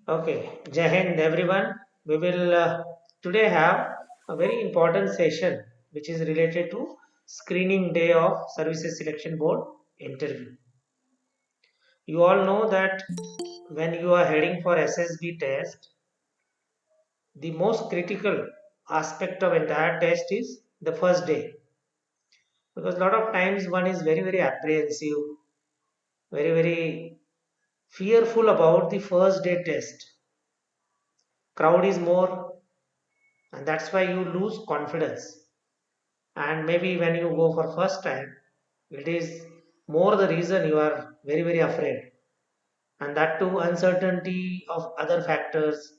Okay, Jai Hind everyone. We will today have a very important session which is related to screening day of Services Selection Board interview. You all know that when you are heading for SSB test, the most critical aspect of entire test is the first day, because a lot of times one is very apprehensive, very fearful about the first day test. Crowd is more, and that's why you lose confidence. And maybe when you go for first time, it is more the reason you are very afraid, and that too uncertainty of other factors,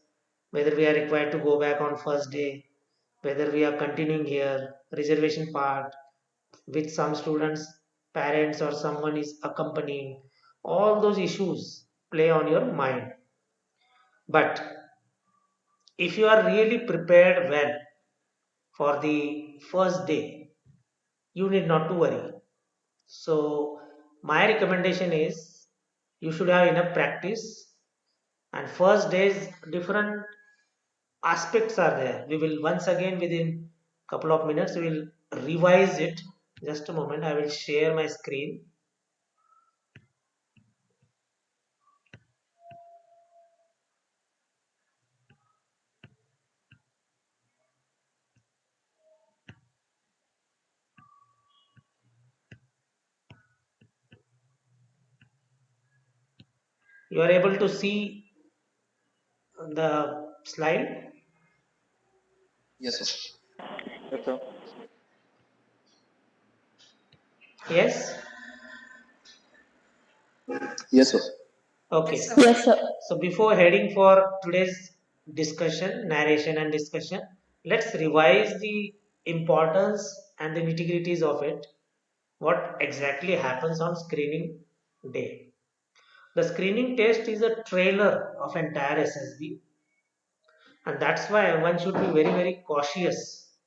whether we are required to go back on first day, whether we are continuing here, reservation part with some students parents or someone is accompanying. All those issues play on your mind. But if you are really prepared well for the first day, you need not to worry. So my recommendation is you should have enough practice, and first days different aspects are there. We will once again within couple of minutes we will revise it. Just a moment, I will share my screen. You are able to see the slide? Yes, sir. Yes, sir. Yes. Yes, sir. Okay. Yes, sir. So before heading for today's discussion, narration and discussion, let's revise the importance and the nitty-gritties of it. What exactly happens on screening day? The screening test is a trailer of entire SSB, and that's why one should be very cautious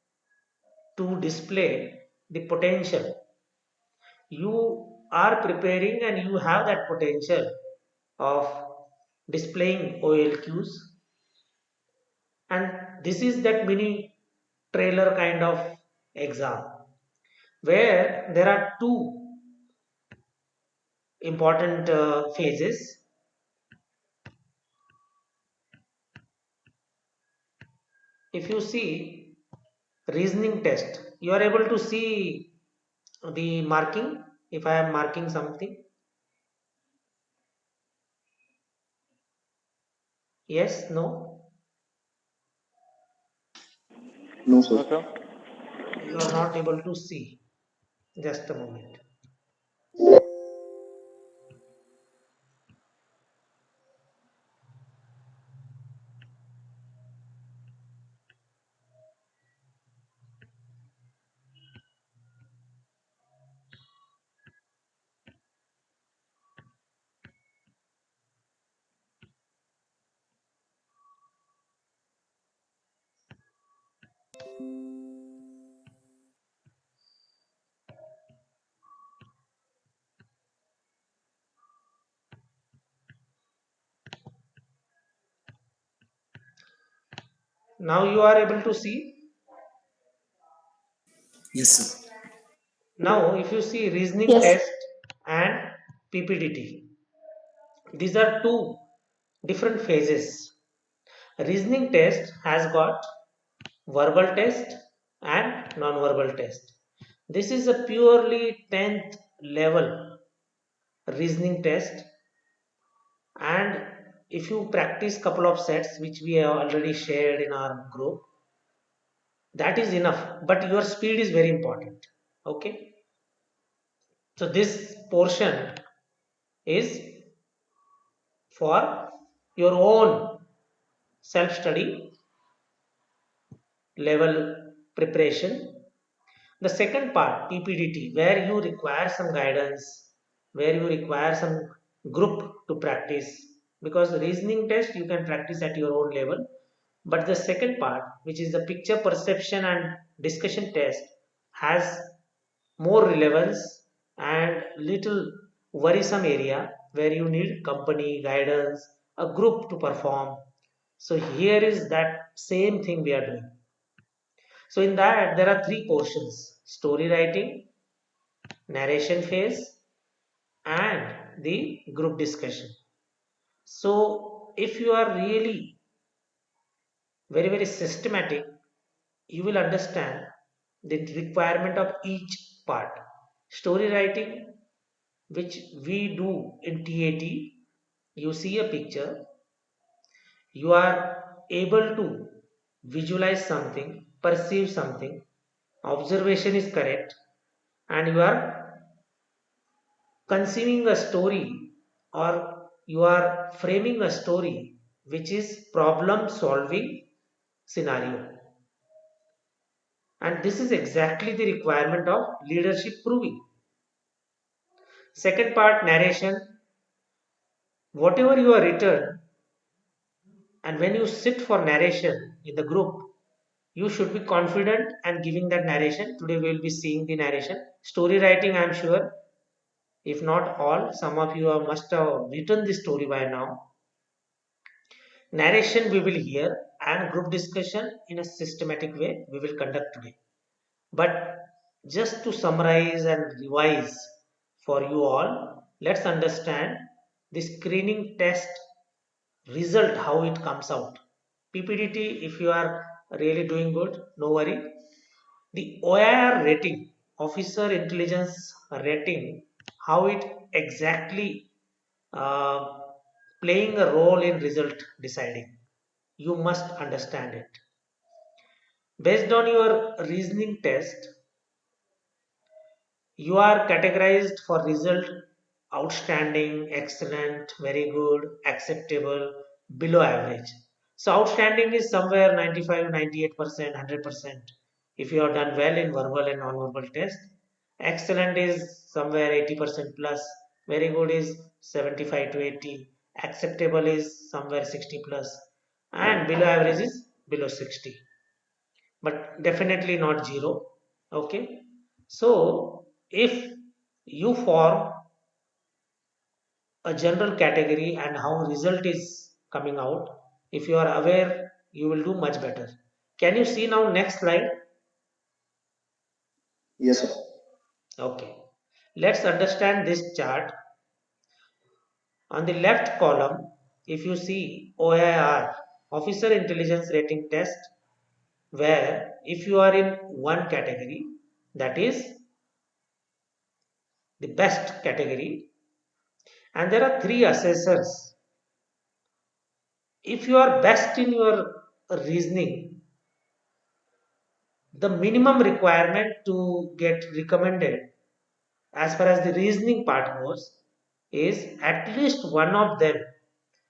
to display the potential. You are preparing and you have that potential of displaying OLQs, and this is that mini trailer kind of exam where there are two important phases. If you see reasoning test, you are able to see the marking. If I am marking something, yes, no, No, sir. No, sir. you are not able to see. Just a moment. Now you are able to see. Yes, sir. Now, if you see reasoning Yes. test and PPDT, these are two different phases. Reasoning test has got verbal test and non-verbal test. This is a purely 10th level reasoning test, and if you practice couple of sets which we have already shared in our group, that is enough, but your speed is very important. Okay, so this portion is for your own self study level preparation. The second part, PPDT, where you require some guidance, where you require some group to practice, because reasoning test you can practice at your own level. But the second part, which is the picture perception and discussion test, has more relevance and little worrisome area where you need company, guidance, a group to perform. So here is that same thing we are doing. So in that there are three portions: story writing, narration phase, and the group discussion. So if you are really very systematic, you will understand the requirement of each part. Story writing, which we do in TAT, you see a picture, you are able to visualize something, perceive something, observation is correct, and you are conceiving a story, or you are framing a story which is problem solving scenario. And this is exactly the requirement of leadership proving. Second part, narration. Whatever you are written, and when you sit for narration in the group, you should be confident and giving that narration. Today we will be seeing the narration. Story writing, I am sure, if not all, some of you must have written the story by now. Narration we will hear, and group discussion in a systematic way we will conduct today. But just to summarize and revise for you all, let's understand the screening test result, how it comes out. PPDT, if you are really doing good, no worry. The OIR rating, Officer Intelligence Rating, how it exactly uh, playing a role in result deciding. You must understand it. Based on your reasoning test, you are categorized for result: outstanding, excellent, very good, acceptable, below average. So outstanding is somewhere 95, 98%, 100% if you have done well in verbal and non-verbal test. Excellent is somewhere 80% plus, very good is 75 to 80, acceptable is somewhere 60 plus, and below average is below 60, but definitely not zero. Okay, so if you form a general category and how result is coming out, if you are aware, you will do much better. Can you see now next slide? Yes, sir. Okay, let's understand this chart. On the left column, if you see OIR, Officer Intelligence Rating Test, where if you are in one category, that is the best category, and there are three assessors. If you are best in your reasoning, the minimum requirement to get recommended as far as the reasoning part goes is at least one of them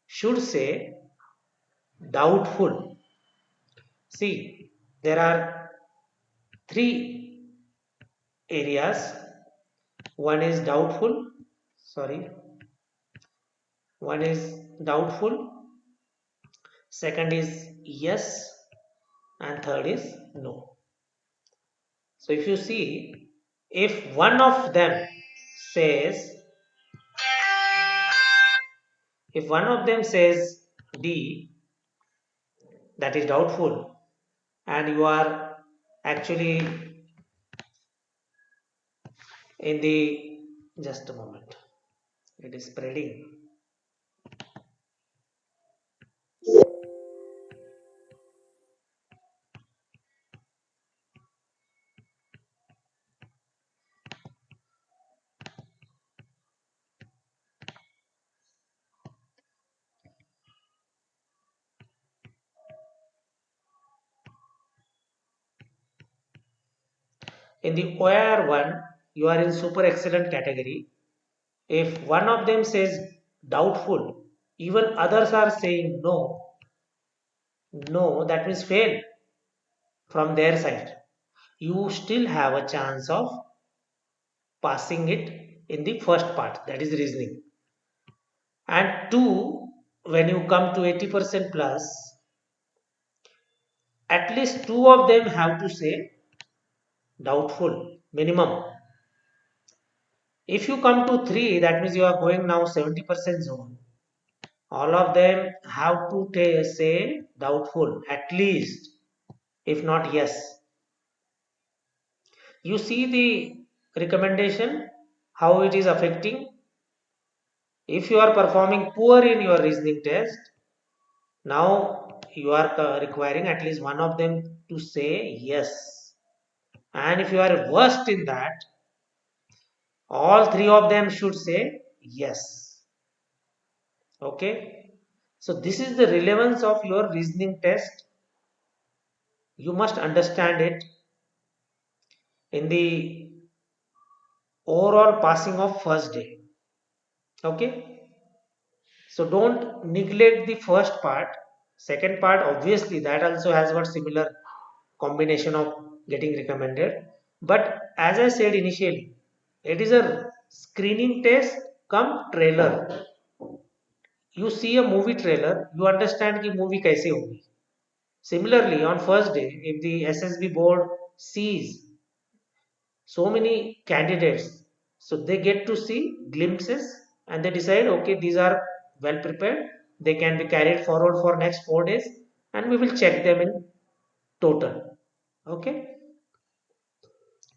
should say doubtful. See, there are three areas. One is doubtful, sorry, one is doubtful, second is yes, and third is no. So if you see, if one of them says, if one of them says D, that is doubtful, and you are actually in the, just a moment, it is spreading. In the OIR one, you are in super excellent category. If one of them says doubtful, even others are saying no, no, that means fail from their side. You still have a chance of passing it in the first part, that is reasoning. And two, when you come to 80% plus, at least two of them have to say doubtful minimum. If you come to three, that means you are going now 70% zone. All of them have to say doubtful, at least, if not yes. You see the recommendation, how it is affecting. If you are performing poor in your reasoning test, now you are requiring at least one of them to say yes. And if you are worst in that, all three of them should say yes. Okay. So this is the relevance of your reasoning test. You must understand it in the overall passing of first day. Okay. So don't neglect the first part. Second part, obviously, that also has got similar combination of getting recommended. But as I said initially, it is a screening test come trailer. You see a movie trailer, you understand the movie kaise hogi. Similarly, on first day, if the SSB board sees so many candidates, so they get to see glimpses and they decide, okay, these are well prepared, they can be carried forward for next 4 days, and we will check them in total. Okay,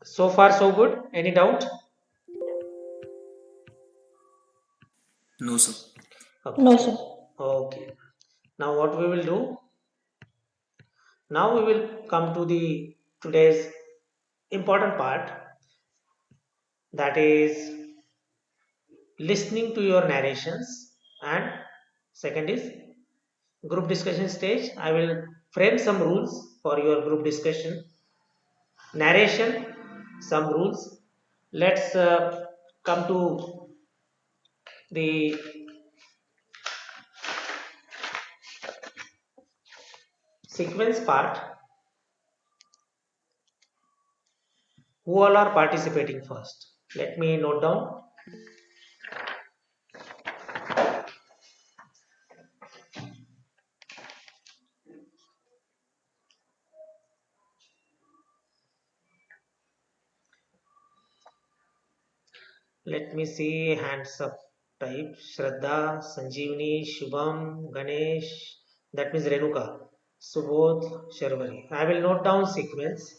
so far so good. Any doubt? No, sir. Okay. No, sir. Okay. Now what we will do? Now we will come to the today's important part, that is listening to your narrations, and second is group discussion stage. I will frame some rules for your group discussion. Narration, some rules. Let's come to the sequence part. Who all are participating first? Let me note down. Let me see hands up type. Shraddha, Sanjeevani, Shubham, Ganesh. That means Renuka. Subodh, Sharvari. I will note down sequence.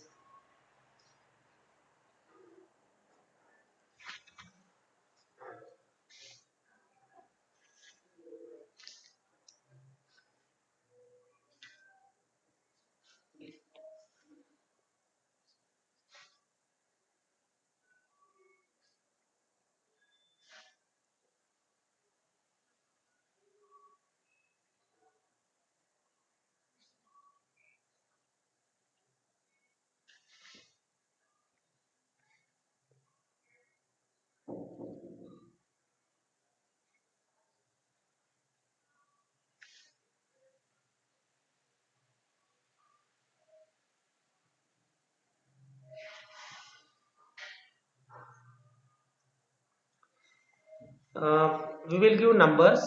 We will give numbers.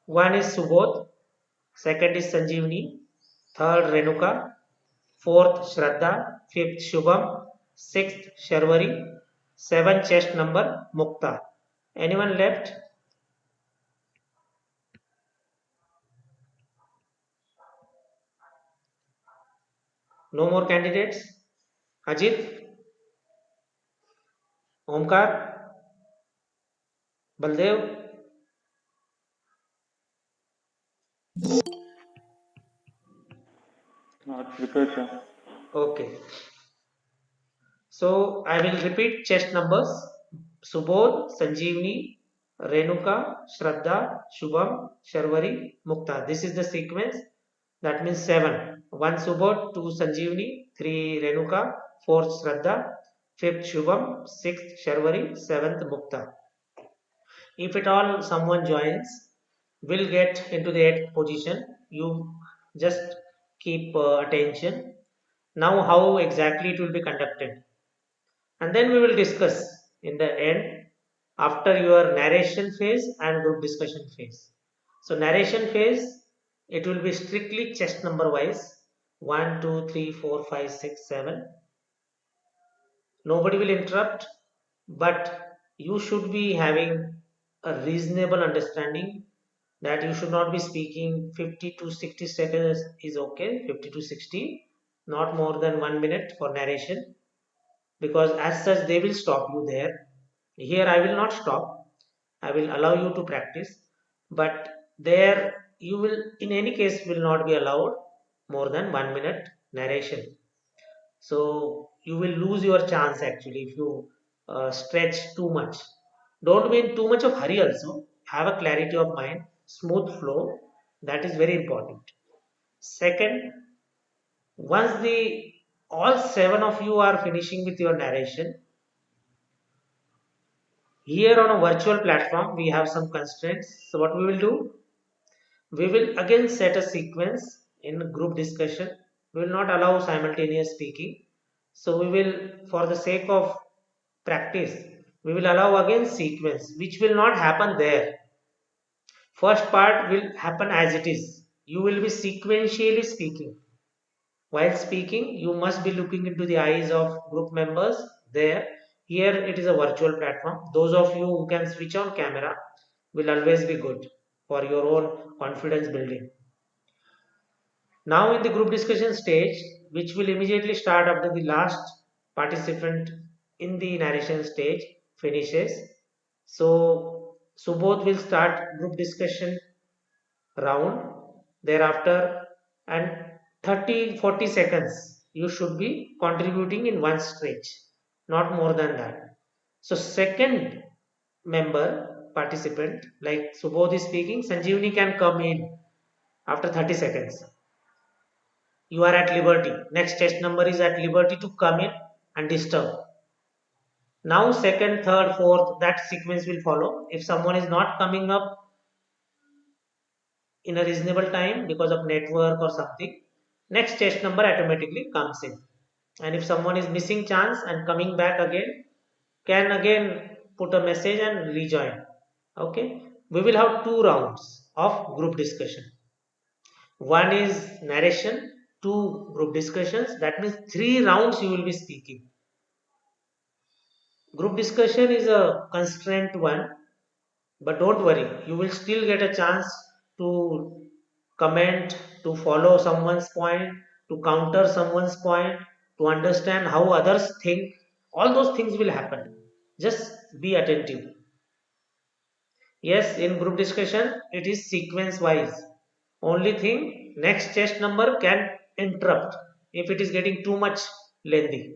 One is Subodh, second is Sanjeevani, third Renuka, fourth Shraddha, fifth Shubham, sixth Sharvari, seven chest number Mukta. Anyone left? No more candidates? Ajit, Omkar, Baldev? Not prepared, sir. Okay. So I will repeat chest numbers. Subodh, Sanjeevani, Renuka, Shraddha, Shubham, Sharvari, Mukta. This is the sequence. That means seven. One Subodh, two Sanjeevani, three Renuka, fourth Shraddha, fifth Shubham, sixth Sharvari, seventh Mukta. If at all someone joins, will get into the eighth position. You just keep attention. Now, how exactly it will be conducted, and then we will discuss in the end after your narration phase and group discussion phase. So, narration phase, it will be strictly chest number wise 1, 2, 3, 4, 5, 6, 7. Nobody will interrupt, but you should be having a reasonable understanding that you should not be speaking 50 to 60 seconds is okay, 50 to 60, not more than 1 minute for narration, because as such they will stop you there. Here I will not stop, I will allow you to practice, but there you will in any case will not be allowed more than 1 minute narration. So you will lose your chance actually if you stretch too much. Don't be in too much of hurry also. Have a clarity of mind, smooth flow. That is very important. Second, once the all seven of you are finishing with your narration, here on a virtual platform we have some constraints. So what we will do? We will again set a sequence in group discussion. We will not allow simultaneous speaking. So we will, for the sake of practice, we will allow again sequence, which will not happen there. First part will happen as it is. You will be sequentially speaking. While speaking, you must be looking into the eyes of group members there. Here it is a virtual platform. Those of you who can switch on camera will always be good for your own confidence building. Now in the group discussion stage, which will immediately start after the last participant in the narration stage finishes. So both will start group discussion round thereafter, and 30-40 seconds you should be contributing in one stretch, not more than that. So second member participant like Subodh is speaking, Sanjeevani can come in after 30 seconds. You are at liberty. Next test number is at liberty to come in and disturb. Now second, third, fourth, that sequence will follow. If someone is not coming up in a reasonable time because of network or something, next test number automatically comes in. And if someone is missing chance and coming back again, can again put a message and rejoin. Okay. We will have two rounds of group discussion. One is narration, two group discussions. That means 3 rounds you will be speaking. Group discussion is a constraint one, but don't worry, you will still get a chance to comment, to follow someone's point, to counter someone's point, to understand how others think. All those things will happen. Just be attentive. Yes, in group discussion, it is sequence wise. Only thing, next test number can interrupt if it is getting too much lengthy.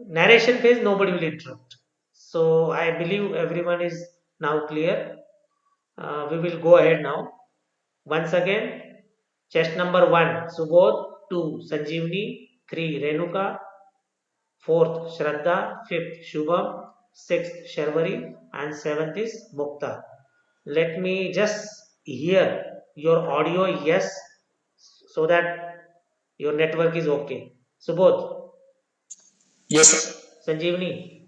Narration phase, nobody will interrupt. So I believe everyone is now clear. We will go ahead now. Once again, chest number 1, Subodh, 2, Sanjeevani, 3, Renuka, 4th, Shraddha, 5th, Shubham, 6th, Sharvari, and 7th is Mukta. Let me just hear your audio, yes, so that your network is okay. Subodh, Yes, sir. Sanjeevani,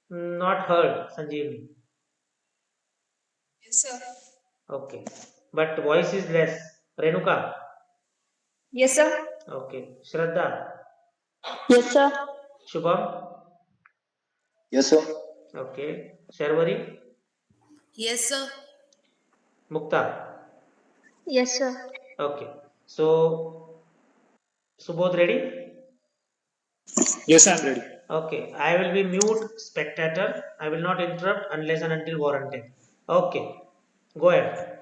not heard, Sanjeevani. Yes, sir. Okay, but voice is less. Renuka, Yes, sir. okay. Shraddha, Yes, sir. Shubham, Yes, sir. okay. Sharvari, Yes, sir. Mukta, Yes, sir. okay. So, Subodh ready? Yes, I'm ready. Okay, I will be mute spectator. I will not interrupt unless and until warranted. Okay, go ahead.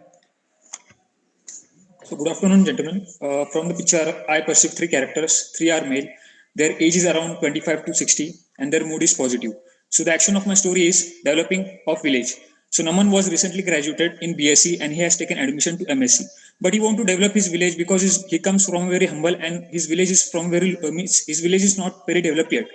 So, good afternoon, gentlemen. From the picture, I perceive three characters. Three are male. Their age is around 25 to 60, and their mood is positive. So, the action of my story is developing of village. So, Naman was recently graduated in BSc, and he has taken admission to MSc. But he want to develop his village because he comes from very humble, and his village is from very his village is not very developed yet.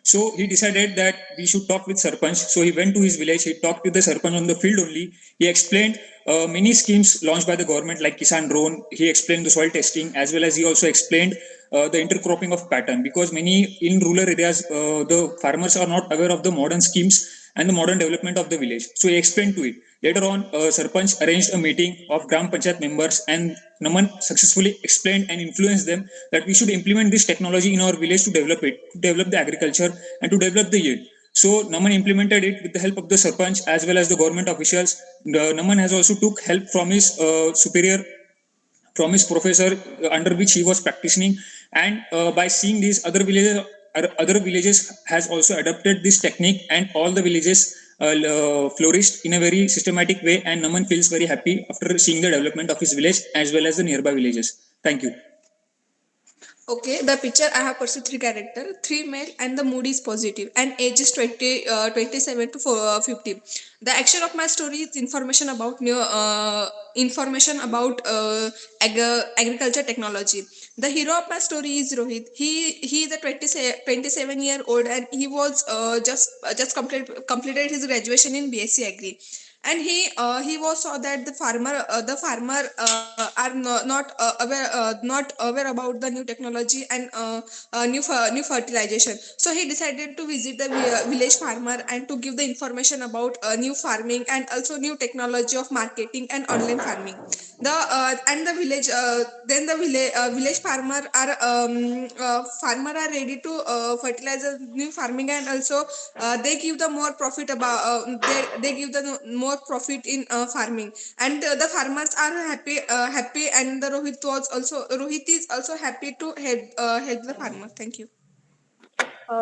So he decided that we should talk with Sarpanch. So he went to his village. He talked with the Sarpanch on the field only. He explained many schemes launched by the government like Kisan Drone. He explained the soil testing as well as he also explained the intercropping of pattern because many in rural areas the farmers are not aware of the modern schemes and the modern development of the village. So he explained to it. Later on, Sarpanch arranged a meeting of Gram Panchayat members and Naman successfully explained and influenced them that we should implement this technology in our village to develop it, to develop the agriculture and to develop the yield. So Naman implemented it with the help of the Sarpanch as well as the government officials. Naman has also took help from his superior, from his professor under which he was practicing, and by seeing these other villages has also adopted this technique, and all the villages flourished in a very systematic way, and Naman feels very happy after seeing the development of his village as well as the nearby villages. Thank you. Okay, the picture I have pursued three character, three male, and the mood is positive, and age is 27 to 50. The action of my story is information about agriculture technology. The hero of my story is Rohit. He is a 27-year old, and he was just completed his graduation in BSc Agri, and he was saw that the farmer are not aware about the new technology and new fertilization. So he decided to visit the village farmer and to give the information about new farming and also new technology of marketing and online farming. The and the village then the village farmer are ready to fertilize the new farming, and also they give the more profit about they give the more profit in farming, and the farmers are happy, and the Rohit is also happy to help the farmer. Thank you.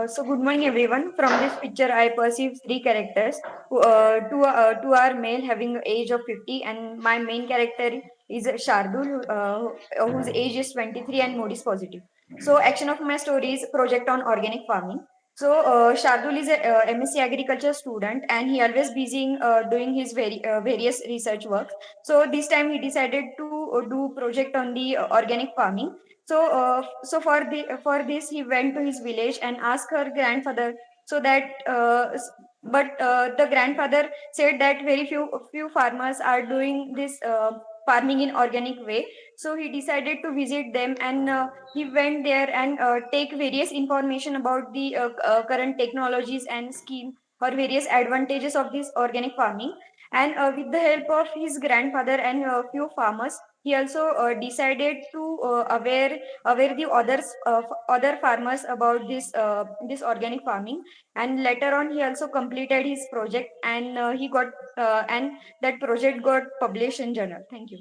So good morning everyone. From this picture, I perceive three characters. Two are male having age of 50, and my main character is Shardul, whose age is 23 and mood is positive. So action of my story is project on organic farming. So Shardul is a MSc agriculture student, and he always busy in, doing his various research works. So this time he decided to do project on the organic farming. So for this he went to his village and asked her grandfather. So that but the grandfather said that very few farmers are doing this farming in organic way. So he decided to visit them, and he went there and take various information about the current technologies and scheme or various advantages of this organic farming. And with the help of his grandfather and few farmers, he also decided to aware the other farmers about this organic farming. And later on he also completed his project, and he got and that project got published in journal. Thank you.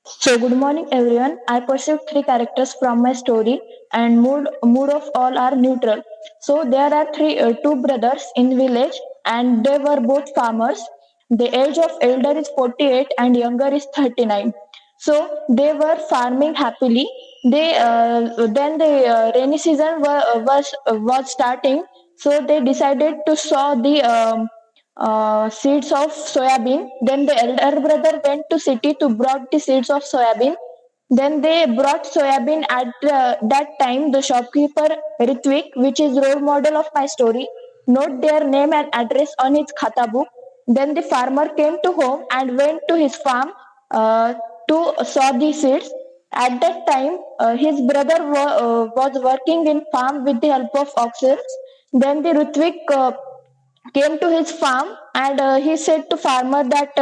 So, good morning, everyone. I perceive three characters from my story, and mood of all are neutral. So, there are two brothers in village, and they were both farmers. The age of elder is 48 and younger is 39. So, they were farming happily. Then the rainy season was starting, so they decided to sow the seeds of soybean. Then the elder brother went to city to brought the seeds of soybean. Then they brought soybean at that time. The shopkeeper Ritvik, which is role model of my story, note their name and address on his khata book. Then the farmer came to home and went to his farm to sow the seeds. At that time, his brother was working in farm with the help of oxen. Then the Ritvik came to his farm, and he said to farmer that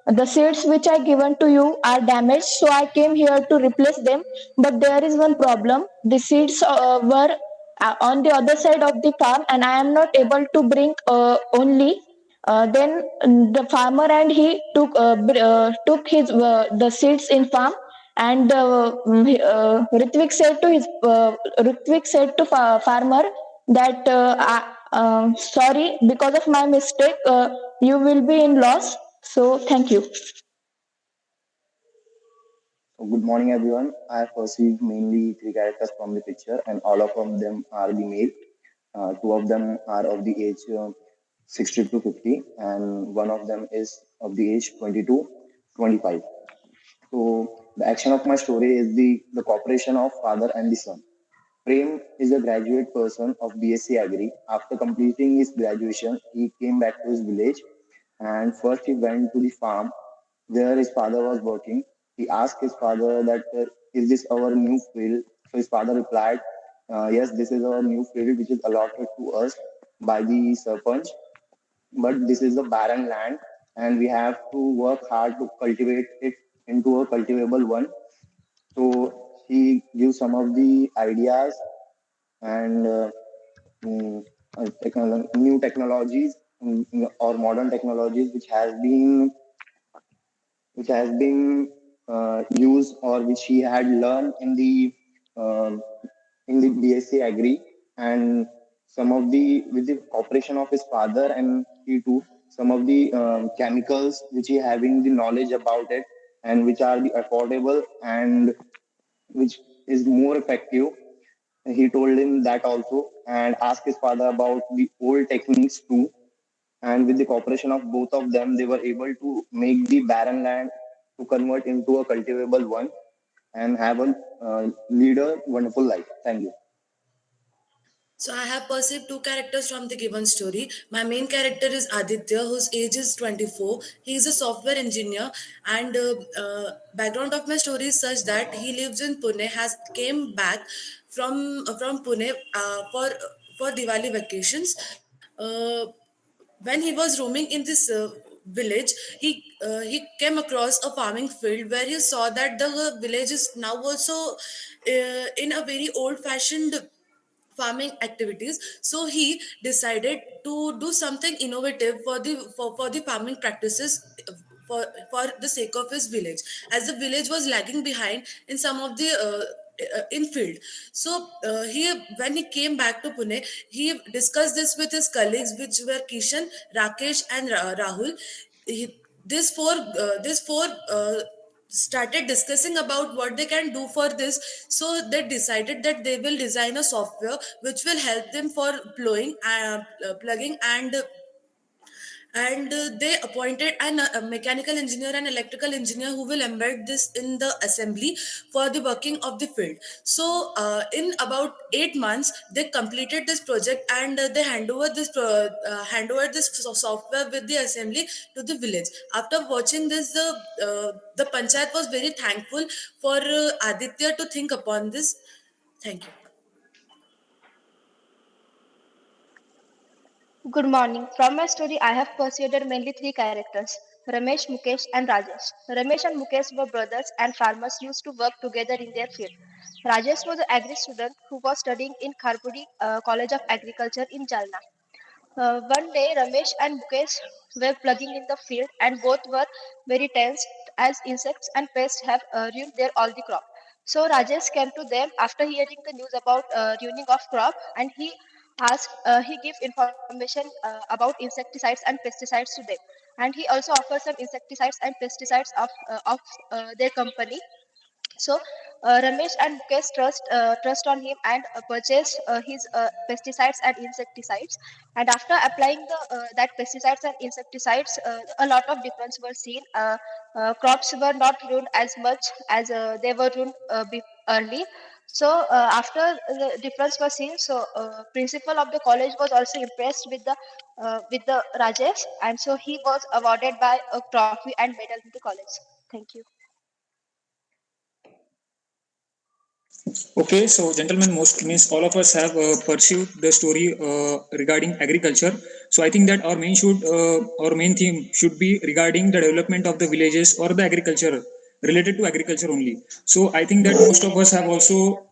the seeds which I given to you are damaged, so I came here to replace them. But there is one problem: the seeds were on the other side of the farm, and I am not able to bring only. Then the farmer and he took his the seeds in farm, and Ritvik said to farmer that sorry, because of my mistake, you will be in loss. So thank you. So good morning, everyone. I have perceived mainly three characters from the picture, and all of them are the male. Two of them are of the age 60 to 50, and one of them is of the age 20 to 25. So the action of my story is the cooperation of father and the son. Prem is a graduate person of BSc Agri. After completing his graduation, he came back to his village, and first he went to the farm where his father was working. He asked his father that is this our new field? So his father replied, yes, this is our new field which is allotted to us by the Sarpanch, but this is a barren land and we have to work hard to cultivate it into a cultivable one. So he gives some of the ideas, and new technologies, or modern technologies which has been used, or which he had learned um, in the BSc Agri, and some of the with the cooperation of his father, and he too, some of the chemicals which he having the knowledge about it, and which are the affordable, and which is more effective. He told him that also, and asked his father about the old techniques too. And with the cooperation of both of them, they were able to make the barren land to convert into a cultivable one, and have a lead a wonderful life. Thank you. So I have perceived two characters from the given story. My main character is Aditya, whose age is 24. He is a software engineer, and background of my story is such that he lives in Pune, has came back from Pune for Diwali vacations. Uh, when he was roaming in this village, he came across a farming field where he saw that the village is now also in a very old fashioned farming activities. So he decided to do something innovative for the farming practices, for the sake of his village, as the village was lagging behind in some of the in field. So he when he came back to Pune, he discussed this with his colleagues, which were Kishan, Rakesh, and Rahul. These four started discussing about what they can do for this. So they decided that they will design a software which will help them for plugging, and they appointed a mechanical engineer and electrical engineer who will embed this in the assembly for the working of the field. So in about 8 months they completed this project, and they hand over this software with the assembly to the village. After watching this, the panchayat was very thankful for Aditya to think upon this. Thank you. Good morning. From my story, I have persuaded mainly three characters: Ramesh, Mukesh, and Rajesh. Ramesh and Mukesh were brothers and farmers used to work together in their field. Rajesh was an agri student who was studying in Kharpudi College of Agriculture in Jalna. One day, Ramesh and Mukesh were plugging in the field, and both were very tensed as insects and pests have ruined their all the crop. So Rajesh came to them after hearing the news about ruining of crop, and he gave information about insecticides and pesticides to them, and he also offered some insecticides and pesticides of their company. So Ramesh and Mukesh trust on him and purchased his pesticides and insecticides. And after applying the that pesticides and insecticides, a lot of difference were seen. Crops were not ruined as much as they were ruined early. So after the difference was seen, so principal of the college was also impressed with the Rajesh, and so he was awarded by a trophy and medal in the college. Thank you. Okay, so gentlemen, most means all of us have pursued the story regarding agriculture. So I think that our main theme should be regarding the development of the villages or the agriculture, related to agriculture only. So I think that most of us have also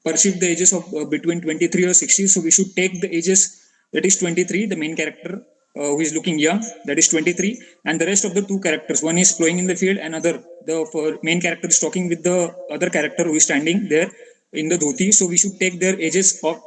perceived the ages of between 23 or 60. So we should take the ages, that is 23, the main character who is looking young, that is 23, and the rest of the two characters, one is playing in the field, another, the main character is talking with the other character who is standing there in the dhoti. So we should take their ages of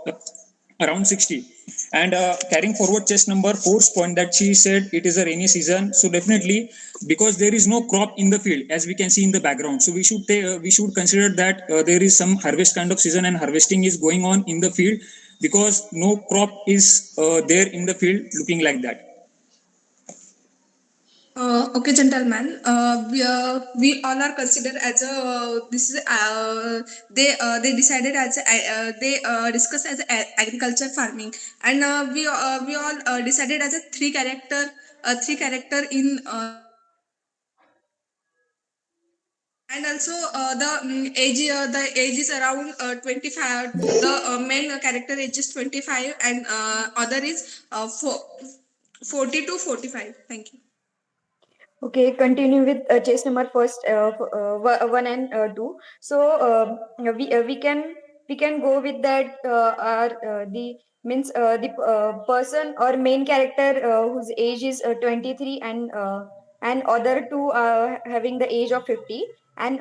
around 60. And carrying forward chess number 4's point that she said it is a rainy season, so definitely, because there is no crop in the field as we can see in the background, so we should consider that there is some harvest kind of season, and harvesting is going on in the field, because no crop is there in the field looking like that. Okay, gentlemen. We all are considered as a this is they decided as they discussed as agriculture farming, and we all decided as a three character in and also the age is around 25. The main character age is 25, and other is 40 to 45. Thank you. Okay, continue with chase number first, one and two. So we can we can go with that our the means the person or main character whose age is 23 and other two having the age of 50. And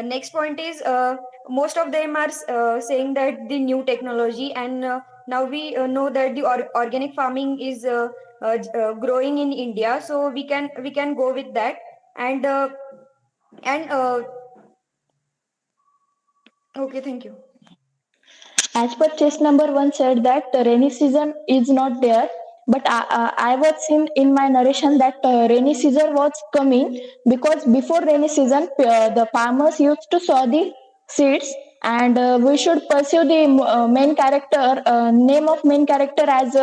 next point is most of them are saying that the new technology, and now we know that the organic farming is growing in India, so we can go with that. And okay, thank you. As per chess number one said that the rainy season is not there, but I was in my narration that rainy season was coming, because before rainy season the farmers used to sow the seeds, and we should pursue the main character name of main character as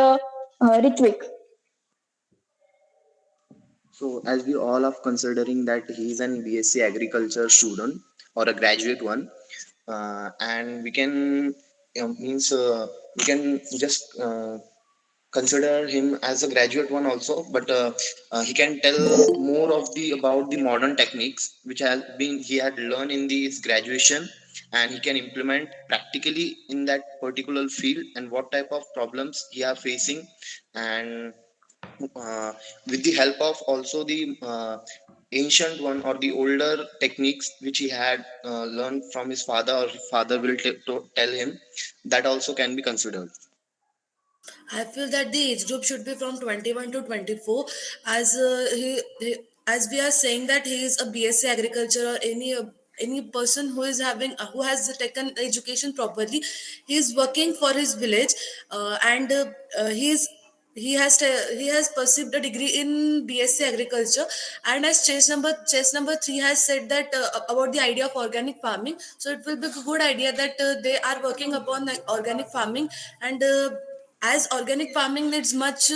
Ritvik. So, as we all are considering that he's an BSc agriculture student or a graduate one, and we can means we can just consider him as a graduate one also, but he can tell more of the about the modern techniques which has been he had learned in his graduation, and he can implement practically in that particular field and what type of problems he are facing. And uh, with the help of also the ancient one or the older techniques which he had learned from his father, or his father will to tell him, that also can be considered. I feel that the age group should be from 21 to 24, as as we are saying that he is a BSc agriculture, or any person who is having who has taken education properly. He is working for his village, and he has perceived a degree in BSc agriculture. And as chess number 3 has said that about the idea of organic farming, so it will be a good idea that they are working upon like organic farming. And as organic farming needs much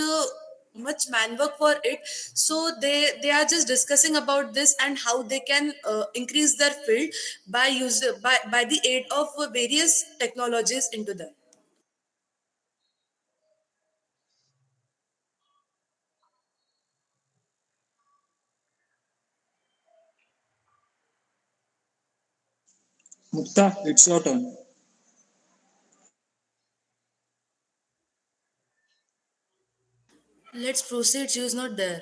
man work for it, so they are just discussing about this and how they can increase their field by the aid of various technologies into them. Mukta, it's your turn. Let's proceed, she is not there.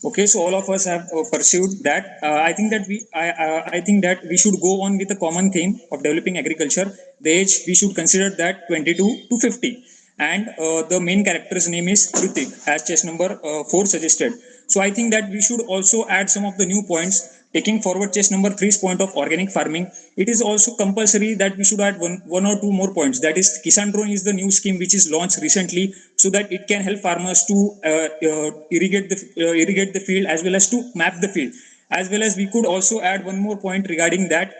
Okay, so all of us have pursued that. I think that we should go on with a common theme of developing agriculture. The age we should consider that 22 to 50, and the main character's name is Kritik, as chess number 4 suggested. So I think that we should also add some of the new points. Taking forward chess number three's point of organic farming, it is also compulsory that we should add one or two more points. That is, Kisan Drone is the new scheme which is launched recently, so that it can help farmers to irrigate the field as well as to map the field. As well as we could also add one more point regarding that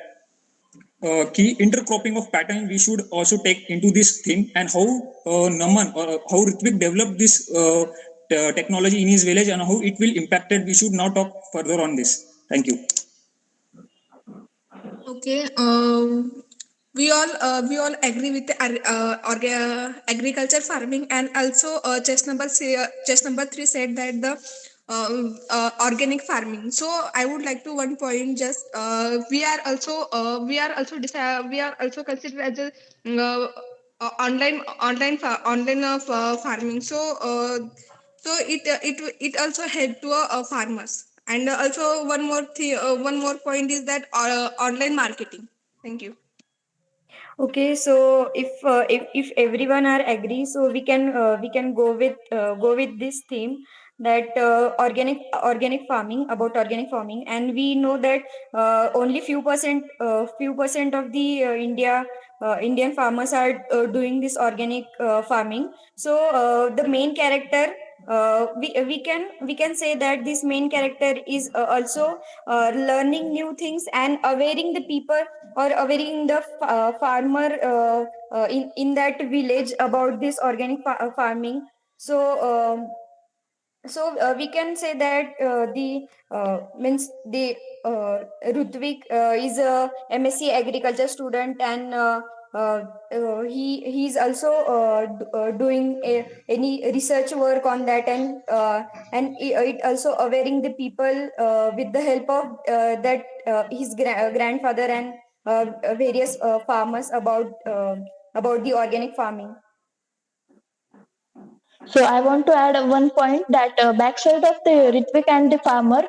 key intercropping of pattern we should also take into this thing, and how Naman or how Ritvik developed this technology in his village and how it will impact it. We should now talk further on this. Thank you. Okay. We all agree with the agriculture farming, and also chess number 3 said that the organic farming. So I would like to one point, just we are also considered as a online of farming. So it also help to farmers. And also one more point is that online marketing. Thank you. Okay, so if everyone are agree, so we can go with this theme, that organic farming, about organic farming. And we know that only few percent of the Indian farmers are doing this organic farming. So the main character, we can say that this main character is also learning new things and awareing the people, or awareing the farmer in that village about this organic farming. So we can say that the means the Rutvik is a MSc agriculture student, and he's also doing any research work on that, and it also awareing the people with the help of that his grandfather, and various farmers about the organic farming. So I want to add one point that backside of the Ritvik and the farmer,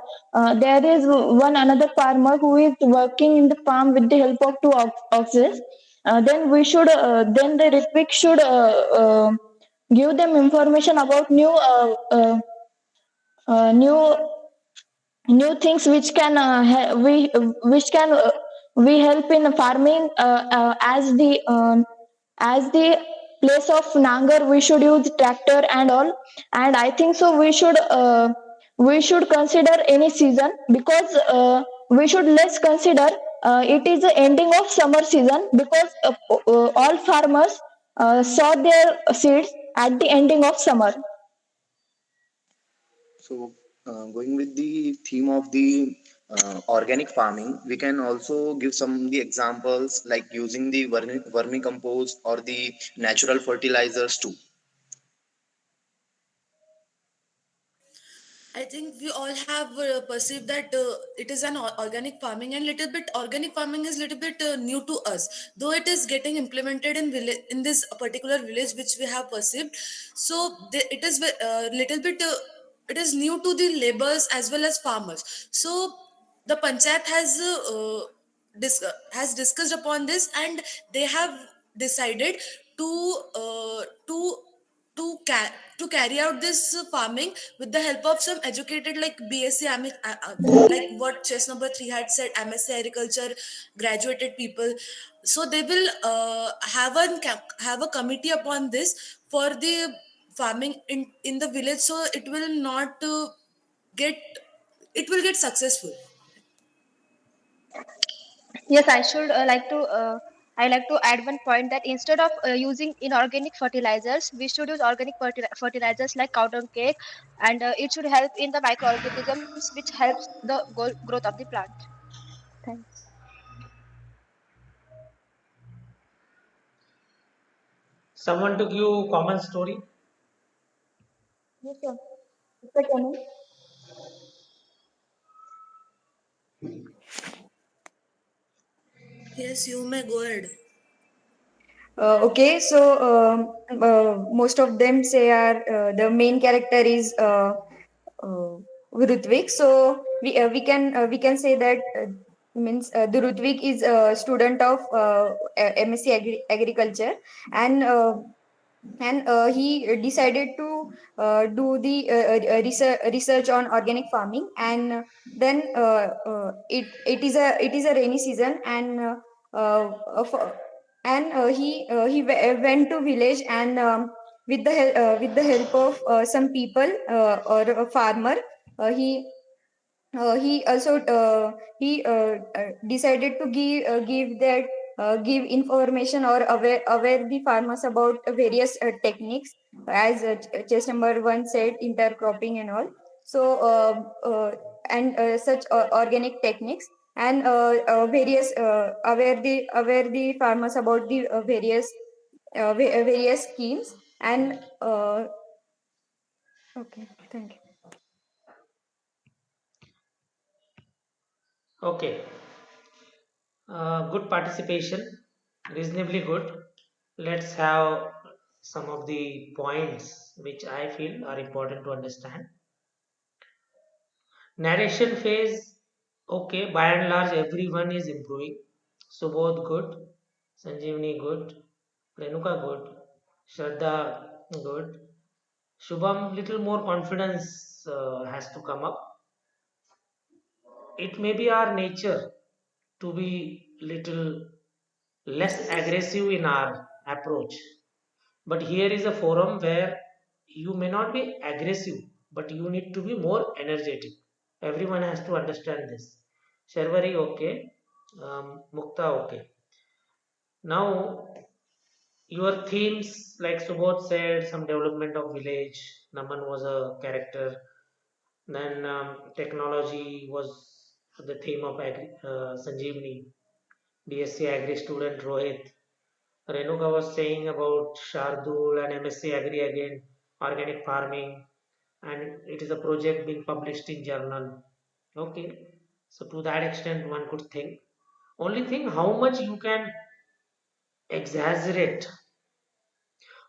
there is one another farmer who is working in the farm with the help of two oxes. Then the Ritvik should give them information about new things which can which can we help in farming as the place of nanger we should use tractor and all. And I think so we should consider any season because we should less consider it is the ending of summer season because all farmers saw their seeds at the ending of summer. So, going with the theme of the organic farming, we can also give some of the examples like using the vermicompost or the natural fertilizers too. I think we all have perceived that it is an organic farming, and little bit organic farming is little bit new to us, though it is getting implemented in in this particular village which we have perceived. So it is little bit it is new to the laborers as well as farmers. So the panchayat has discussed upon this, and they have decided to uh, to to carry out this farming with the help of some educated like BSc like what chess number 3 had said, MSc agriculture graduated people. So they will have a committee upon this for the farming in the village, so it will not get it will get successful. Yes, I like to add one point that instead of using inorganic fertilizers, we should use organic fertilizers like cow dung cake, and it should help in the microorganisms which helps the growth of the plant. Thanks. Someone to give common story. Yes, sir. Mr. Chairman. Yes, you may go ahead. Okay, so most of them say are the main character is uh, Rutvik. So we can say that means the Rutvik is a student of MSc Agriculture, and he decided to do the research on organic farming. And then it is a rainy season, and he went to village, and with the help of some people or a farmer, he he also decided to give information or aware the farmers about various techniques, as chess number 1 said, intercropping and all. So and such organic techniques, and various aware the farmers about the various schemes. And okay, thank you. Okay. Good participation. Reasonably good. Let's have some of the points which I feel are important to understand. Narration phase. Okay. By and large, everyone is improving. Subodh good. Sanjeevani good. Renuka good. Shraddha good. Shubham, little more confidence has to come up. It may be our nature to be little less aggressive in our approach, but here is a forum where you may not be aggressive, but you need to be more energetic. Everyone has to understand this. Sharvari, okay. Mukta, okay. Now, your themes, like Subodh said, some development of village. Naman was a character. Then technology was the theme of Sanjeevani, BSc Agri student Rohit. Renuka was saying about Shardul and MSc Agri again, organic farming, and it is a project being published in journal. Okay, so to that extent, one could think. Only thing how much you can exaggerate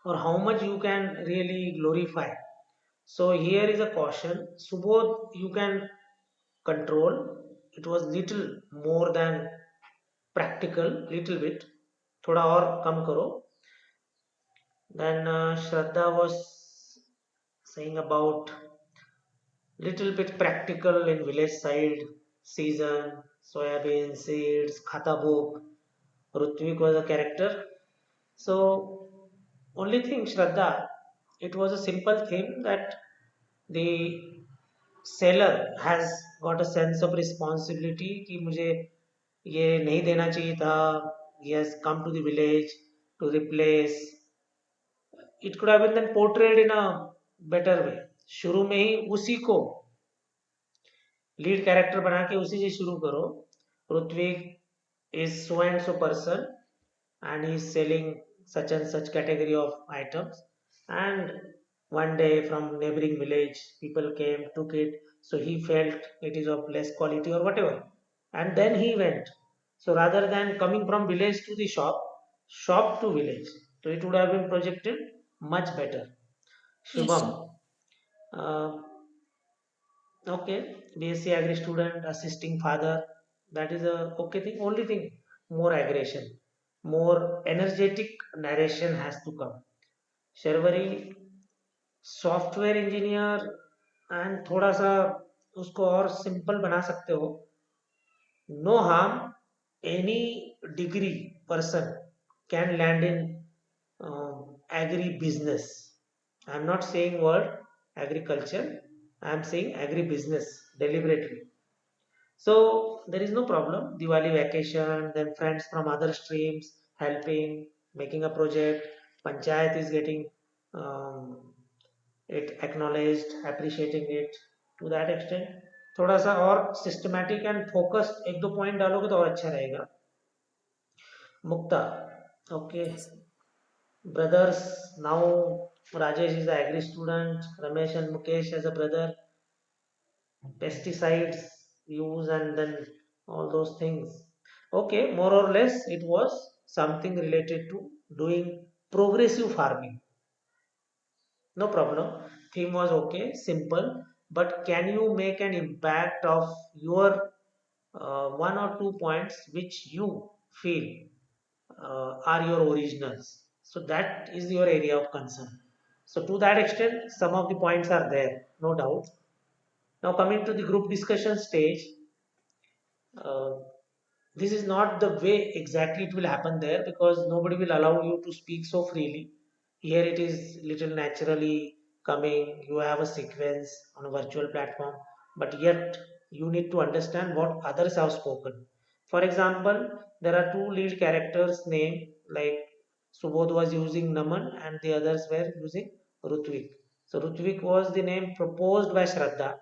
or how much you can really glorify. So here is a caution. Subodh you can control. It was little more than practical, little bit. थोड़ा और कम करो. Then Shraddha was saying about little bit practical in village side, season, soybean seeds, khata book. Rutvik was a character. So only thing Shraddha, it was a simple thing that the seller has got a sense of responsibility कि मुझे ये नहीं देना चाहिए था. He has come to the village to replace. It could have been then portrayed in a better way. शुरू में ही उसी को लीड कैरेक्टर बना के उसी से शुरू करो. Ritvik is so and so person and he is selling such and such category of items, and one day from neighboring village people came took it, so he felt it is of less quality or whatever, and then he went. So rather than coming from village to the shop to village, so it would have been projected much better. Yes. Shubham, uh, okay, BSc Agri student, assisting father, that is a okay thing. Only thing, more aggression, more energetic narration has to come. Sharvari software engineer and थोड़ा सा उसको और simple बना सकते हो. No harm, any degree person can land in agribusiness. I am not saying word agriculture, I am saying agri business deliberately. So there is no problem. Diwali vacation, then friends from other streams helping, making a project. Panchayat is getting um, it acknowledged, appreciating it. To that extent थोड़ा सा और systematic and focused एक दो point डालोगे तो और अच्छा रहेगा. मुक्ता, okay. Yes. Brothers, now Rajesh is an agri student, Ramesh and Mukesh as a brother, pesticides use and then all those things. Okay, more or less it was something related to doing progressive farming. No problem. Theme was okay, simple, but can you make an impact of your one or two points which you feel are your originals? So that is your area of concern. So to that extent, some of the points are there, no doubt. Now coming to the group discussion stage, uh, this is not the way exactly it will happen there, because nobody will allow you to speak so freely. Here it is little naturally coming. You have a sequence on a virtual platform, but yet you need to understand what others have spoken. For example, there are two lead characters name, like Subodh was using Naman and the others were using Rutvik. So Rutvik was the name proposed by Shraddha.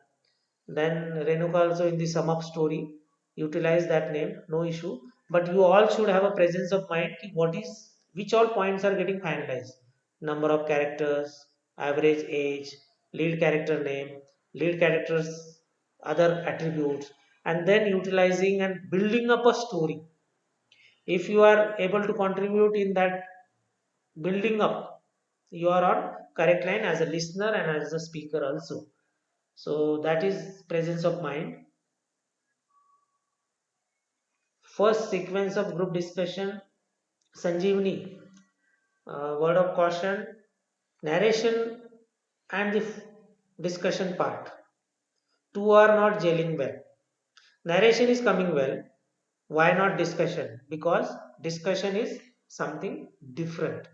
Then Renuka also in the sum up story utilize that name, no issue. But you all should have a presence of mind ki what is which all points are getting finalized. Number of characters, average age, lead character name, lead characters other attributes, and then utilizing and building up a story. If you are able to contribute in that building up, you are on correct line as a listener and as a speaker also. So that is presence of mind. First sequence of group discussion, Sanjeevani, word of caution, narration and the discussion part. Two are not gelling well. Narration is coming well. Why not discussion? Because discussion is something different.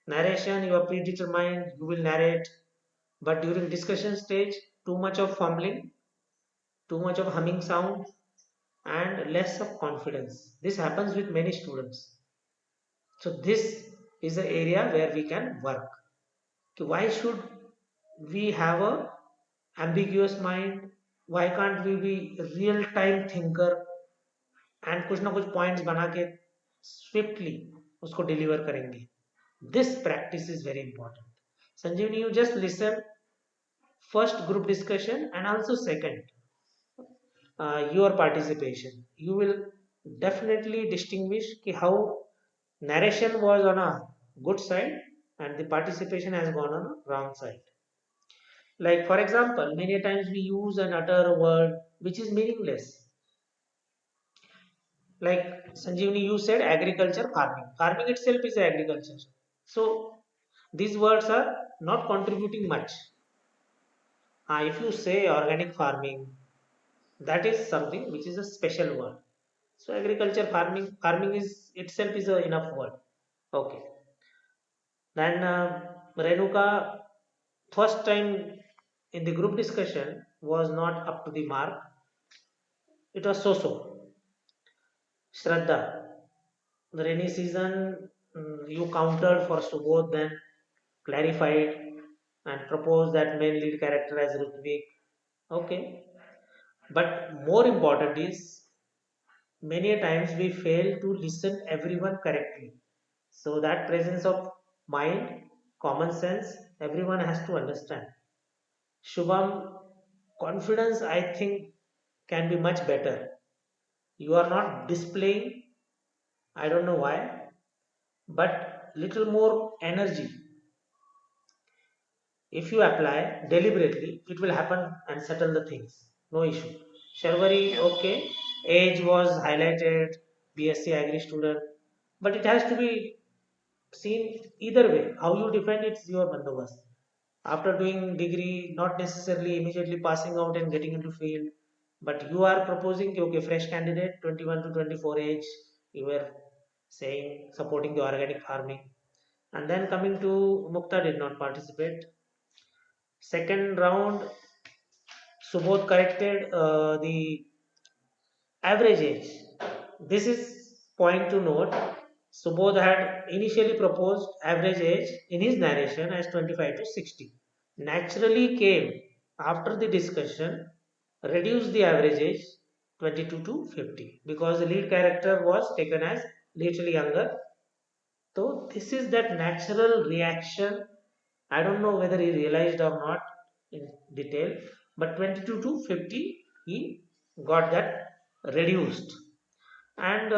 Narration, you are predetermined, you will narrate, but during discussion stage, too much of fumbling, too much of humming sound, and less of confidence. This happens with many students. So this is the area where we can work. So why should we have a ambiguous mind? Why can't we be real time thinker and कुछ ना कुछ points बना के swiftly उसको deliver करेंगे? This practice is very important. Sanjeevani, you just listen first group discussion and also second your participation. You will definitely distinguish how narration was on a good side and the participation has gone on a wrong side. Like for example, many times we use and utter a word which is meaningless. Like Sanjeevani, you said agriculture, farming. Farming itself is agriculture. So these words are not contributing much. If you say organic farming, that is something which is a special word. So agriculture, farming is itself is a enough word. Okay. Then Renuka, first time in the group discussion was not up to the mark. It was so-so. Shraddha, the rainy season, you countered for Subodh, then clarified and proposed that main lead character as Rutvik. Okay, but more important is many a times we fail to listen everyone correctly. So that presence of mind, common sense, everyone has to understand. Shubham, confidence I think can be much better. You are not displaying, I don't know why, but little more energy. If you apply deliberately, it will happen and settle the things. No issue. Sharvari, Yeah. okay. Age was highlighted, BSc Agri student, but it has to be seen either way. How you defend it's your bandobast. After doing degree, not necessarily immediately passing out and getting into field, but you are proposing okay, fresh candidate, 21 to 24 age, you were saying supporting the organic farming. And then coming to Mukta did not participate. Second round, Subodh corrected the average age. This is point to note. Subodh had initially proposed average age in his narration as 25 to 60. Naturally came after the discussion, reduced the average age 22 to 50 because the lead character was taken as little younger. So this is that natural reaction. I don't know whether he realized or not in detail, but 22 to 50 he got that reduced. And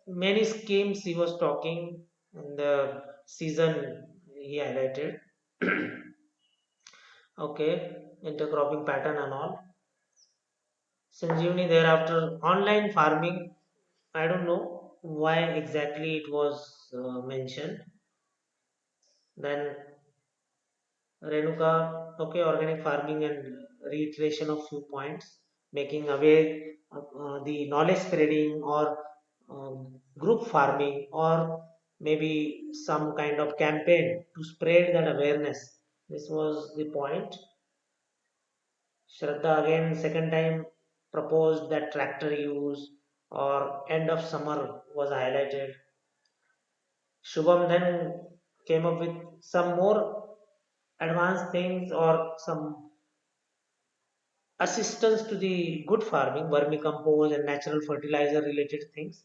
many schemes he was talking in the season he highlighted. Okay, intercropping pattern and all. Sanjeevani thereafter online farming. I don't know why exactly it was mentioned. Then Renuka, okay, organic farming and reiteration of few points, making aware the knowledge spreading or group farming or maybe some kind of campaign to spread that awareness. This was the point. Shraddha again, second time proposed that tractor use or end of summer was highlighted. Shubham then came up with some more advanced things or some assistance to the good farming, vermicompost and natural fertilizer related things.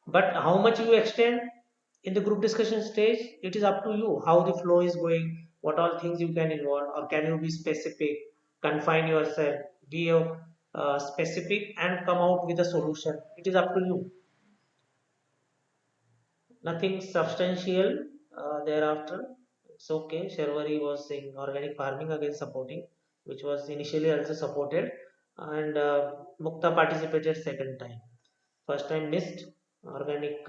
But how much you extend in the group discussion stage, it is up to you how the flow is going, what all things you can involve, or can you be specific, confine yourself, be specific, and come out with a solution. It is up to you. Nothing substantial thereafter. It's okay. Sherwari was saying organic farming again supporting, which was initially also supported, and Mukta participated second time. First time missed organic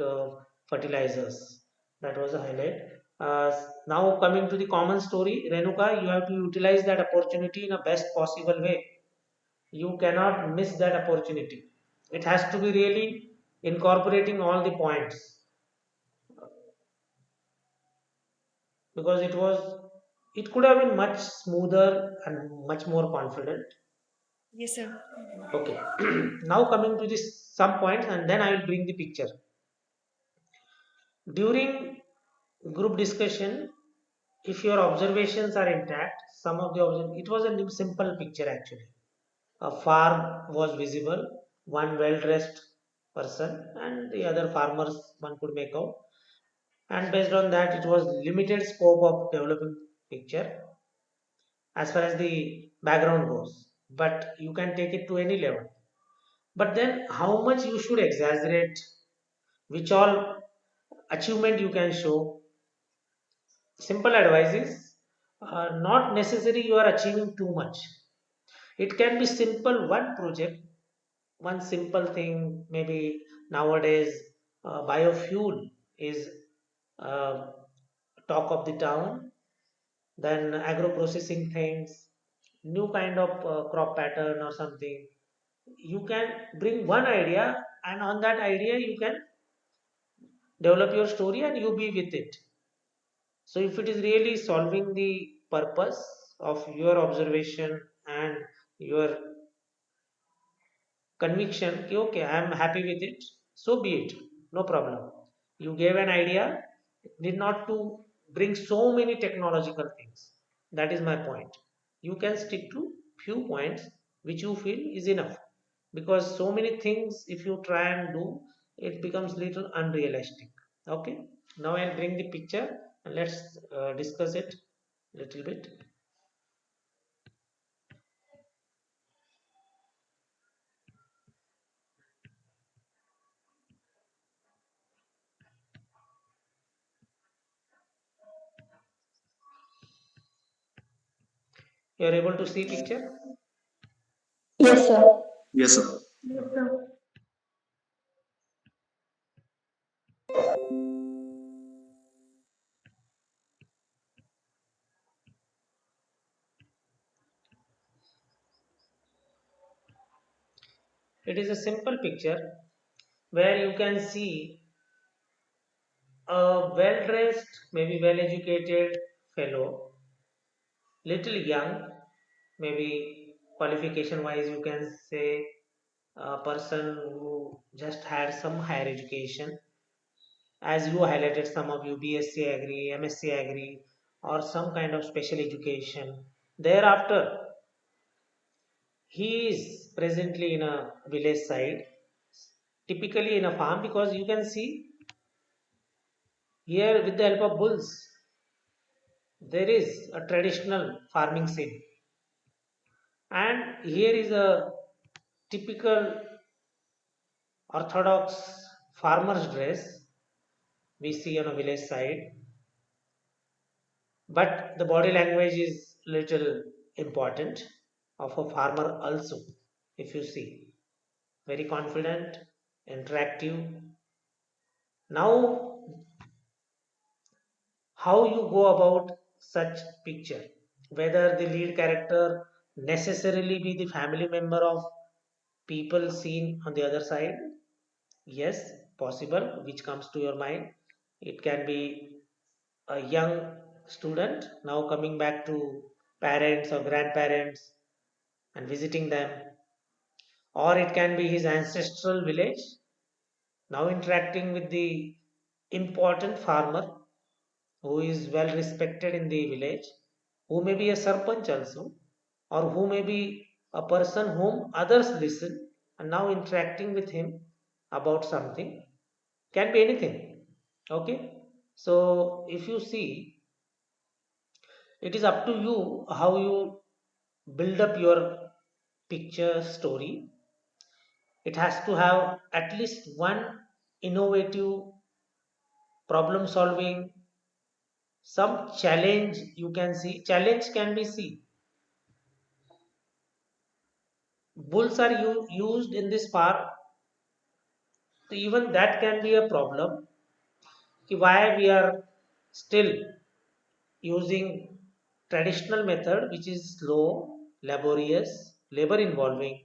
fertilizers. That was a highlight. Now coming to the common story, Renuka, you have to utilize that opportunity in a best possible way. You cannot miss that opportunity. It has to be really incorporating all the points because it could have been much smoother and much more confident. Yes, sir. Okay. Now coming to this some points and then I will bring the picture. During group discussion, if your observations are intact, some of the it was a simple picture actually. A farm was visible, one well dressed person and the other farmers one could make out, and based on that it was limited scope of developing picture as far as the background goes, but you can take it to any level. But then how much you should exaggerate, which all achievement you can show. Simple advice is not necessary you are achieving too much. It can be simple one project, one simple thing. Maybe nowadays biofuel is uh, talk of the town. Then agro processing things, new kind of crop pattern or something. You can bring one idea, and on that idea you can develop your story and you be with it. So if it is really solving the purpose of your observation and your conviction, कि, okay, I am happy with it, so be it, no problem. You gave an idea, need not to bring so many technological things. That is my point. You can stick to few points which you feel is enough, because so many things if you try and do, it becomes little unrealistic. Okay, now I'll bring the picture and let's discuss it little bit. You are able to see picture. Yes, sir. Yes, sir. It is a simple picture where you can see a well dressed, maybe well educated fellow, little young, maybe qualification wise, you can say a person who just had some higher education, as you highlighted, some of you BSc Agri, MSc Agri, or some kind of special education. Thereafter, he is presently in a village side, typically in a farm, because you can see here with the help of bulls, there is a traditional farming scene. And here is a typical orthodox farmer's dress we see on a village side, but the body language is little important of a farmer also. If you see, very confident, interactive. Now, how you go about such picture? Whether the lead character necessarily be the family member of people seen on the other side? Yes, possible, which comes to your mind. It can be a young student now coming back to parents or grandparents and visiting them, or it can be his ancestral village now interacting with the important farmer who is well respected in the village, who may be a sarpanch also, or who may be a person whom others listen and now interacting with him about something. Can be anything. Okay. So if you see, it is up to you how you build up your picture story. It has to have at least one innovative problem solving, some challenge you can see. Challenge can be see. Bulls are used in this farm. So even that can be a problem. Why we are still using traditional method which is slow, laborious, labor involving.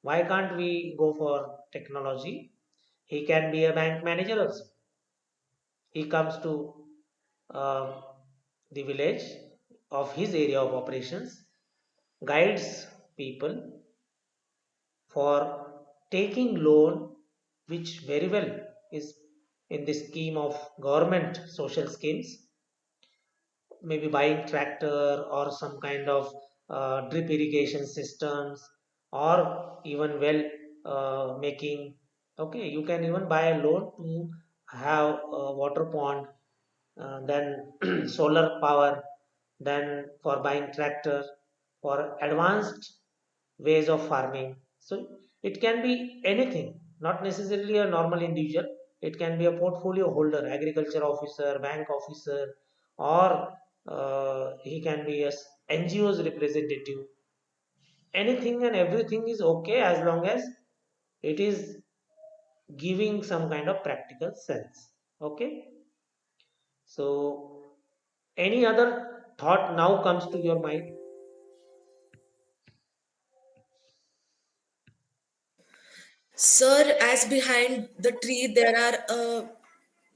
Why can't we go for technology? He can be a bank manager also. He comes to uh, the village of his area of operations, guides people for taking loan, which very well is in the scheme of government social schemes, maybe buying tractor or some kind of drip irrigation systems, or even well making. Okay, you can even buy a loan to have a water pond, then solar power, then for buying tractor, for advanced ways of farming. So It can be anything, not necessarily a normal individual. It can be a portfolio holder, agriculture officer, bank officer, or he can be a NGO's representative. Anything and everything is okay as long as it is giving some kind of practical sense. Okay. So, any other thought now comes to your mind? Sir, as behind the tree there are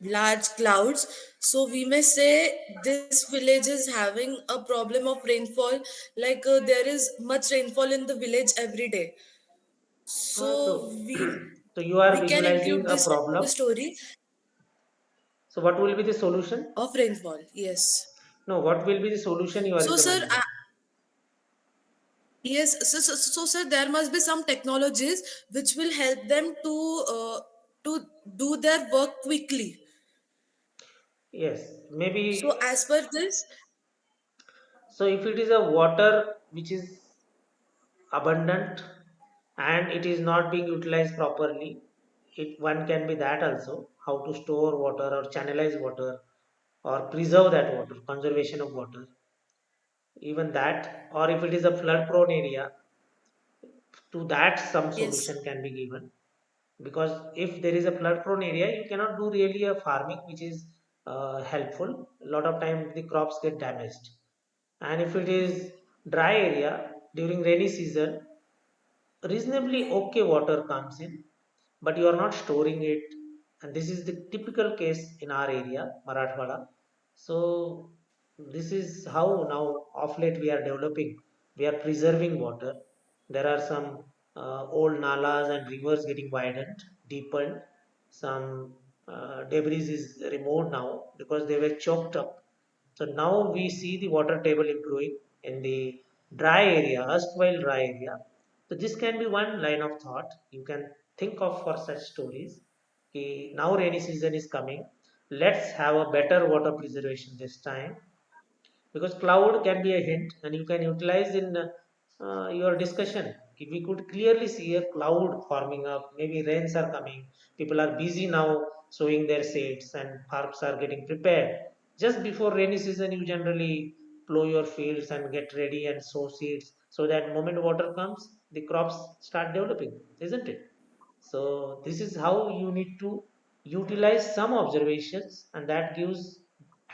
large clouds, so we may say this village is having a problem of rainfall. Like there is much rainfall in the village every day. So So, we so you are we can visualizing include a this into the problem. story So, what will be the solution? of rainfall. Yes. No, what will be the solution you are So, sir, recommending? yes, sir, there must be some technologies which will help them to do their work quickly. Yes, So, maybe. as per this, So, if it is a water which is abundant and it is not being utilized properly, it one can be that also how to store water or channelize water or preserve that water, conservation of water, even that. Or if it is a flood prone area, to that some yes, solution can be given, because if there is a flood prone area you cannot do really a farming which is helpful. A lot of time the crops get damaged. And if it is dry area during rainy season, reasonably okay water comes in, but you are not storing it. And this is the typical case in our area, Marathwada. So this is how now of late we are developing, we are preserving water. There are some old nalas and rivers getting widened, deepened. Some debris is removed now because they were choked up. So now we see the water table improving in the dry area, erstwhile dry area. So this can be one line of thought you can think of for such stories. Now rainy season is coming. Let's have a better water preservation this time, because cloud can be a hint and you can utilize in your discussion. If we could clearly see a cloud forming up, maybe rains are coming, people are busy now sowing their seeds and farms are getting prepared. Just before rainy season you generally plow your fields and get ready and sow seeds, so that moment water comes the crops start developing, isn't it? So this is how you need to utilize some observations, and that gives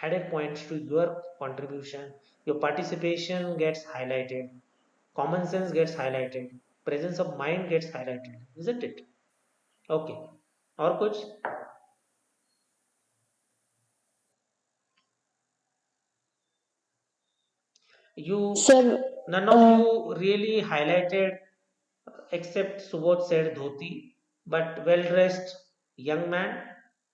added points to your contribution. Your participation gets highlighted, common sense gets highlighted, presence of mind gets highlighted, isn't it? Okay. Or coach, you Sir, none of uh, you really highlighted except Subodh said dhoti, but well dressed young man.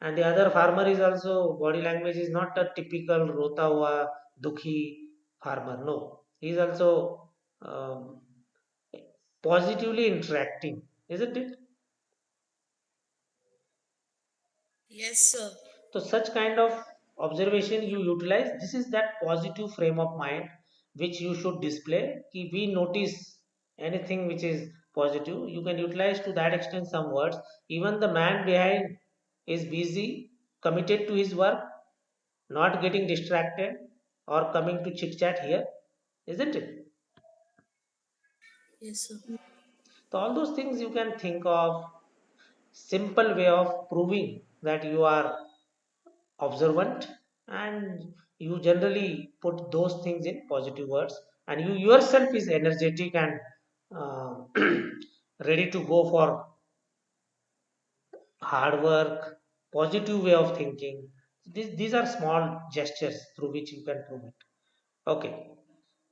And the other farmer is also, body language is not a typical rota hua, dukhi farmer. No, he is also um, positively interacting, isn't it? yes, sir. So such kind of observation you utilize. This is that positive frame of mind which you should display. Ki we notice anything which is positive. You can utilize to that extent some words. Even the man behind is busy, committed to his work, not getting distracted or coming to chit chat here, isn't it? Yes, sir. So all those things you can think of. Simple way of proving that you are observant, and you generally put those things in positive words, and you yourself is energetic and uh, ready to go for hard work, positive way of thinking. These are small gestures through which you can prove it. Okay,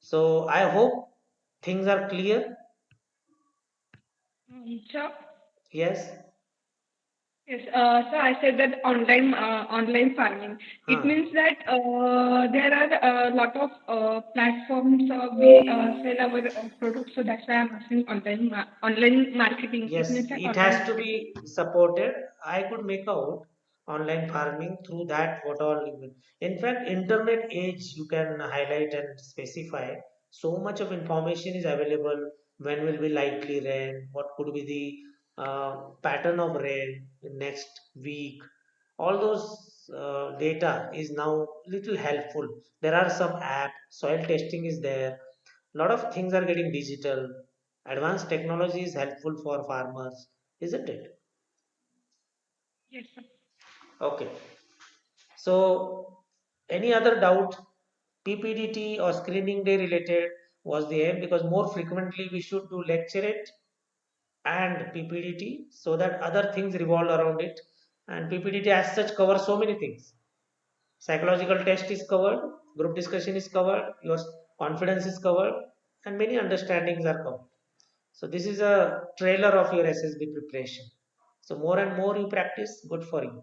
so I hope things are clear. So, Yes. yes, so I said that online farming. It Huh. means that there are a lot of platforms we sell our products. So that's why I'm asking online marketing. It Yes, means that it online has to marketing. be supported. I could make out online farming through that what all. In fact, internet age you can highlight and specify. So much of information is available. when will be likely rain, what could be the pattern of rain in next week. All those data is now little helpful. There are some app, soil testing is there. A lot of things are getting digital. Advanced technology is helpful for farmers, isn't it? Yes, sir. Okay. So, any other doubt? PPDT or screening day related was the aim, because more frequently we should do lecturate and PPDT so that other things revolve around it. And PPDT as such covers so many things. Psychological test is covered, group discussion is covered, your confidence is covered, and many understandings are covered. So this is a trailer of your SSB preparation. So more and more you practice, good for you.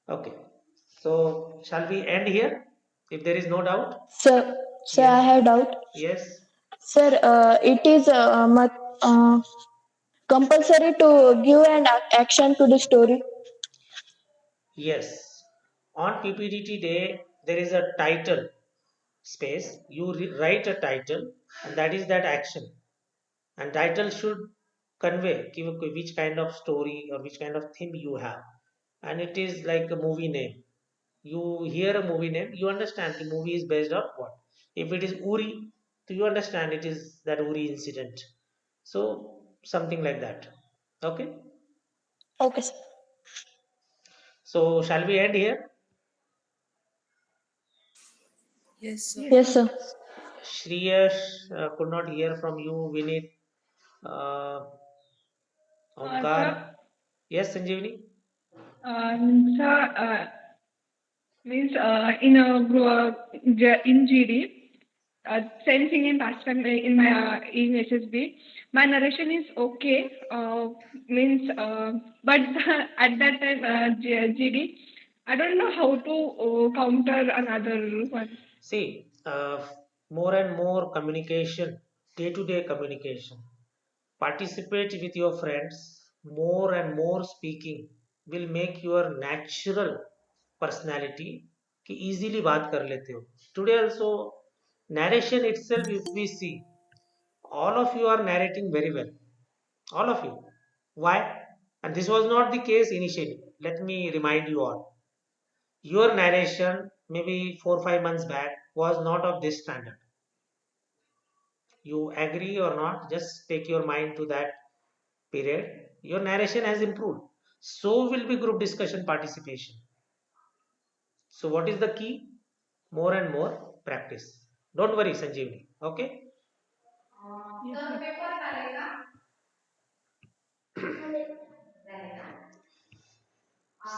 Okay. So shall we end here? If there is no doubt? Sir, I Yes. have doubt. Yes. Sir, it is compulsory to give an action to the story. Yes. On PPDT day, there is a title space. You write a title, and that is that action. And title should convey give which kind of story or which kind of theme you have. And it is like a movie name. You hear a movie name, you understand the movie is based on what. If it is Uri, do you understand it is that Uri incident? So something like that. Okay. Okay, sir. So shall we end here? Yes, sir. Yes, Yes, sir. sir. Shreyash, could not hear from you. Vinit, uh, Omkar. Sir, Yes, Sanjeevani. sir, means in GD, sensing and pastime in my in SSB, my narration is okay. Means, but at that time GD, I don't know how to counter another one. See, more and more communication, day to day communication. Participate with your friends. More and more speaking will make your natural personality कि easily बात कर लेते हो. Today also, narration itself, if we see, all of you are narrating very well. All of you. Why? And this was not the case initially. Let me remind you all. Your narration, maybe 4 5 months back, was not of this standard. You agree or not? Just take your mind to that period. Your narration has improved. So will be group discussion participation. So, what is the key? More and more practice. Don't worry, Sanjeevni. Okay? Yes, sir.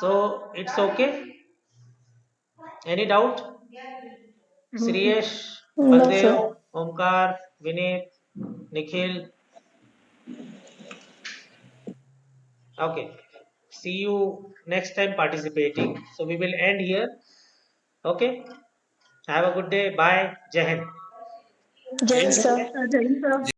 So, it's okay. Any doubt? Sriyesh, No, Baldev, sir. Omkar, Vinit, Nikhil. Okay. See you next time participating. So, we will end here. Okay. Have a good day. Bye. Jai Hind. Jai Hind, Jai sir. Hind. Yes, sir.